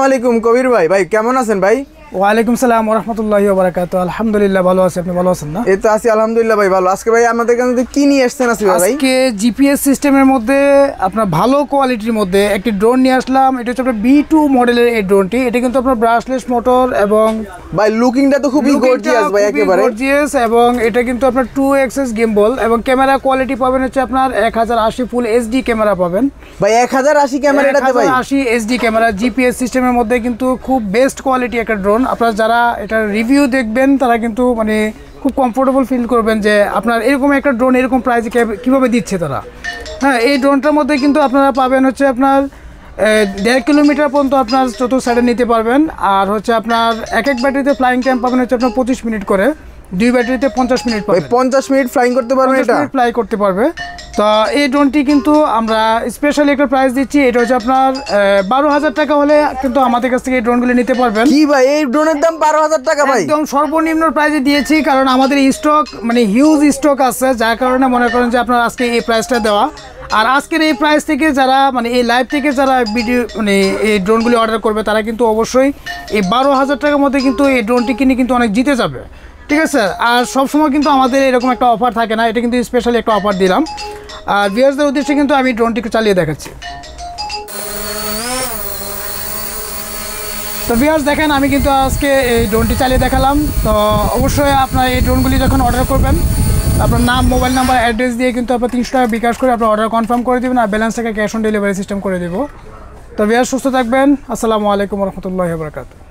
ওয়ালাইকুম কবির ভাই, ভাই কেমন আছেন ভাই? ওয়ালাইকুম সালাম ওয়া রাহমাতুল্লাহি ওয়া বারাকাতুহু। আলহামদুলিল্লাহ ভালো আছি, আপনি ভালো আছেন না? এই তো আছি আলহামদুলিল্লাহ ভাই ভালো। আজকে ভাই আমাদের কাছে কি নিয়ে আসছেন আসি ভাই? আজকে জিপিএস সিস্টেমের মধ্যে আপনার ভালো কোয়ালিটির মধ্যে একটি ড্রোন নিয়ে আসলাম। এটা হচ্ছে আপনার B2 মডেলের এই ড্রোনটি। এটা কিন্তু আপনার ব্রাশলেস মোটর এবং ভাই লুকিংটা তো খুবই গর্জিয়াস ভাই, একেবারে গর্জিয়াস। এবং এটা কিন্তু আপনার 2 এক্সএস গিম্বল এবং ক্যামেরা কোয়ালিটি পাবেন হচ্ছে আপনার 1080 ফুল এইচডি ক্যামেরা পাবেন ভাই। 1080 ক্যামেরা এটাতে ভাই, 1080 এইচডি ক্যামেরা জিপিএস সিস্টেমের মধ্যে কিন্তু খুব বেস্ট কোয়ালিটি একটা ড্রোন। আপনারা যারা এটার রিভিউ দেখবেন তারা কিন্তু মানে খুব কমফোর্টেবল ফিল করবেন যে আপনার এরকম একটা ড্রোন এরকম প্রাইসে কীভাবে দিচ্ছে তারা। হ্যাঁ, এই ড্রোনটার মধ্যে কিন্তু আপনারা পাবেন হচ্ছে আপনার 1.5 কিলোমিটার পর্যন্ত আপনার চতুর্থ সাইডে নিতে পারবেন। আর হচ্ছে আপনার এক ব্যাটারিতে ফ্লাইং টাইম পাবেন হচ্ছে আপনার 25 মিনিট করে, 2 ব্যাটারিতে 50 মিনিট পাবেন। 50 মিনিট ফ্লাইং করতে পারবেন, এটা ফ্লাই করতে পারবে। তো এই ড্রোনটি কিন্তু আমরা স্পেশালি একটা প্রাইস দিচ্ছি। এটা হচ্ছে আপনার 12,000 টাকা হলে কিন্তু আমাদের কাছ থেকে এই ড্রোনগুলো নিতে পারবেন। কি ভাই, এই ড্রোনের দাম 12,000 টাকা ভাই? একদম সর্বনিম্ন প্রাইসে দিয়েছি, কারণ আমাদের স্টক মানে হিউজ স্টক আছে, যার কারণে মনে করেন যে আপনার আজকে এই প্রাইসটা দেওয়া। আর আজকের এই প্রাইস থেকে যারা মানে এই লাইভ থেকে যারা ভিডিও মানে এই ড্রোনগুলি অর্ডার করবে তারা কিন্তু অবশ্যই এই 12,000 টাকার মধ্যে কিন্তু এই ড্রোনটি কিনে কিন্তু অনেক জিতে যাবে, ঠিক আছে? আর সবসময় কিন্তু আমাদের এরকম একটা অফার থাকে না, এটা কিন্তু স্পেশালি একটা অফার দিলাম। আর ভিউয়ার্সদের উদ্দেশ্যে কিন্তু আমি ড্রোনটিকে চালিয়ে দেখাচ্ছি। তো ভিউয়ার্স দেখেন, আমি কিন্তু আজকে এই ড্রোনটি চালিয়ে দেখালাম। তো অবশ্যই আপনার এই ড্রোনগুলি যখন অর্ডার করবেন আপনার নাম, মোবাইল নাম্বার, অ্যাড্রেস দিয়ে কিন্তু আপনার 300 টাকা বিকাশ করে আপনার অর্ডার কনফার্ম করে দেবেন, আর ব্যালেন্স টাকা ক্যাশ অন ডেলিভারি সিস্টেম করে দেবো। তো ভিউয়ার্স সুস্থ থাকবেন। আসসালামু আলাইকুম ওয়া রাহমাতুল্লাহি ওয়া বারাকাতুহু।